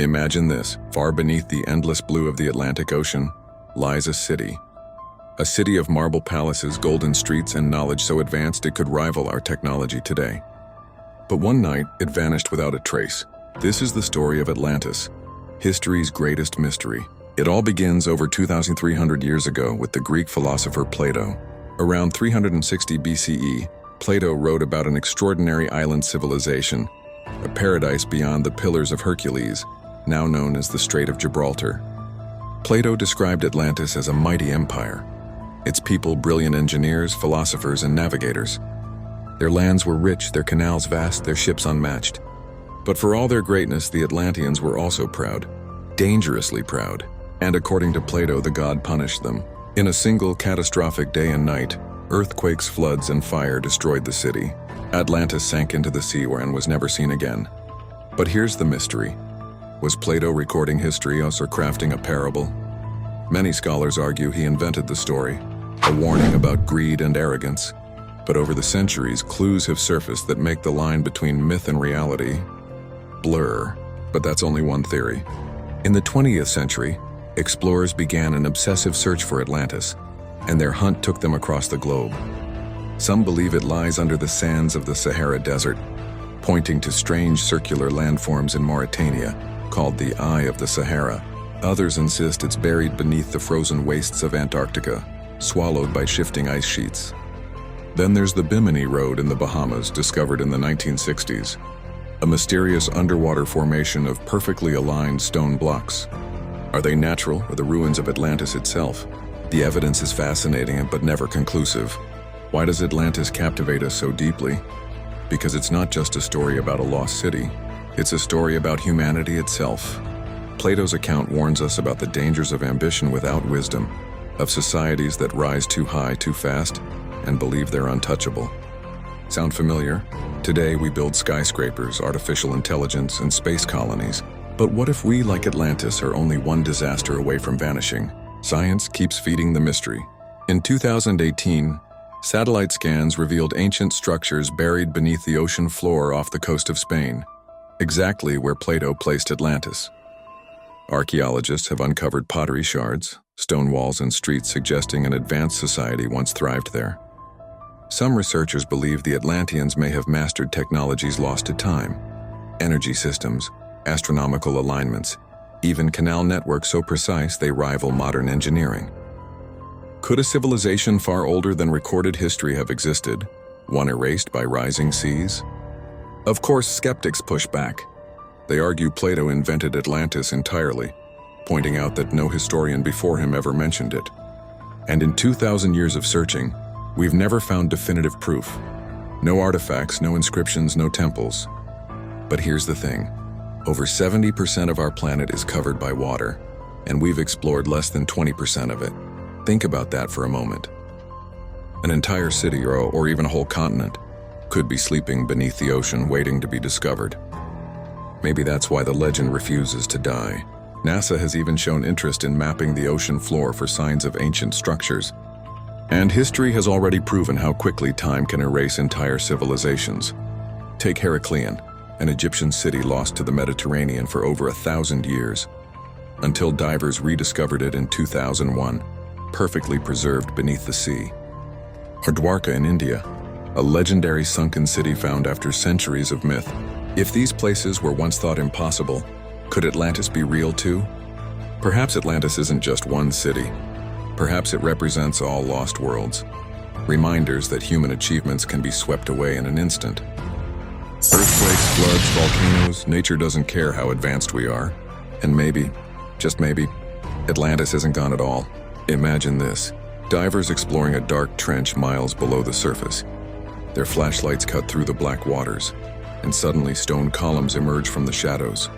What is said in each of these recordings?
Imagine this: far beneath the endless blue of the Atlantic Ocean lies a city. A city of marble palaces, golden streets, and knowledge so advanced it could rival our technology today. But one night, it vanished without a trace. This is the story of Atlantis, history's greatest mystery. It all begins over 2,300 years ago with the Greek philosopher Plato. Around 360 BCE, Plato wrote about an extraordinary island civilization, a paradise beyond the Pillars of Hercules, now known as the Strait of Gibraltar. Plato described Atlantis as a mighty empire. Its people brilliant engineers, philosophers, and navigators. Their lands were rich, their canals vast, their ships unmatched. But for all their greatness, the Atlanteans were also proud, dangerously proud. And according to Plato, the god punished them. In a single catastrophic day and night, earthquakes, floods, and fire destroyed the city. Atlantis sank into the sea and was never seen again. But here's the mystery. Was Plato recording history or crafting a parable? Many scholars argue he invented the story, a warning about greed and arrogance. But over the centuries, clues have surfaced that make the line between myth and reality blur. But that's only one theory. In the 20th century, explorers began an obsessive search for Atlantis, and their hunt took them across the globe. Some believe it lies under the sands of the Sahara Desert, pointing to strange circular landforms in Mauritania, called the Eye of the Sahara. Others insist it's buried beneath the frozen wastes of Antarctica, swallowed by shifting ice sheets. Then there's the Bimini Road in the Bahamas, discovered in the 1960s, a mysterious underwater formation of perfectly aligned stone blocks. Are they natural or the ruins of Atlantis itself? The evidence is fascinating but never conclusive. Why does Atlantis captivate us so deeply? Because it's not just a story about a lost city. It's a story about humanity itself. Plato's account warns us about the dangers of ambition without wisdom, of societies that rise too high too fast and believe they're untouchable. Sound familiar? Today we build skyscrapers, artificial intelligence, and space colonies. But what if we, like Atlantis, are only one disaster away from vanishing? Science keeps feeding the mystery. In 2018, satellite scans revealed ancient structures buried beneath the ocean floor off the coast of Spain, exactly where Plato placed Atlantis. Archaeologists have uncovered pottery shards, stone walls, and streets suggesting an advanced society once thrived there. Some researchers believe the Atlanteans may have mastered technologies lost to time, energy systems, astronomical alignments, even canal networks so precise they rival modern engineering. Could a civilization far older than recorded history have existed, one erased by rising seas? Of course, skeptics push back. They argue Plato invented Atlantis entirely, pointing out that no historian before him ever mentioned it. And in 2,000 years of searching, we've never found definitive proof. No artifacts, no inscriptions, no temples. But here's the thing. Over 70% of our planet is covered by water, and we've explored less than 20% of it. Think about that for a moment. An entire city or even a whole continent could be sleeping beneath the ocean waiting to be discovered. Maybe that's why the legend refuses to die. NASA has even shown interest in mapping the ocean floor for signs of ancient structures. And history has already proven how quickly time can erase entire civilizations. Take Heracleon, an Egyptian city lost to the Mediterranean for over 1,000 years, until divers rediscovered it in 2001, perfectly preserved beneath the sea. Or Dwarka in India, a legendary sunken city found after centuries of myth. If these places were once thought impossible, could Atlantis be real too? Perhaps Atlantis isn't just one city. Perhaps it represents all lost worlds, reminders that human achievements can be swept away in an instant. Earthquakes, floods, volcanoes, nature doesn't care how advanced we are. And maybe, just maybe, Atlantis isn't gone at all. Imagine this: divers exploring a dark trench miles below the surface. Their flashlights cut through the black waters, and suddenly stone columns emerge from the shadows.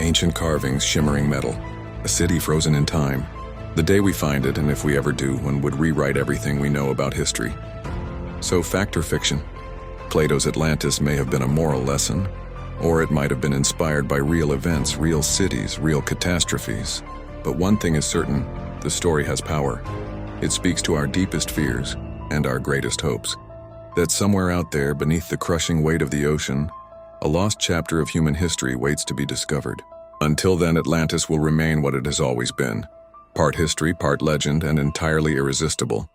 Ancient carvings, shimmering metal, a city frozen in time. The day we find it, and if we ever do, one would rewrite everything we know about history. So, fact or fiction? Plato's Atlantis may have been a moral lesson, or it might have been inspired by real events, real cities, real catastrophes. But one thing is certain: the story has power. It speaks to our deepest fears and our greatest hopes. That somewhere out there, beneath the crushing weight of the ocean, a lost chapter of human history waits to be discovered. Until then, Atlantis will remain what it has always been, part history, part legend, and entirely irresistible.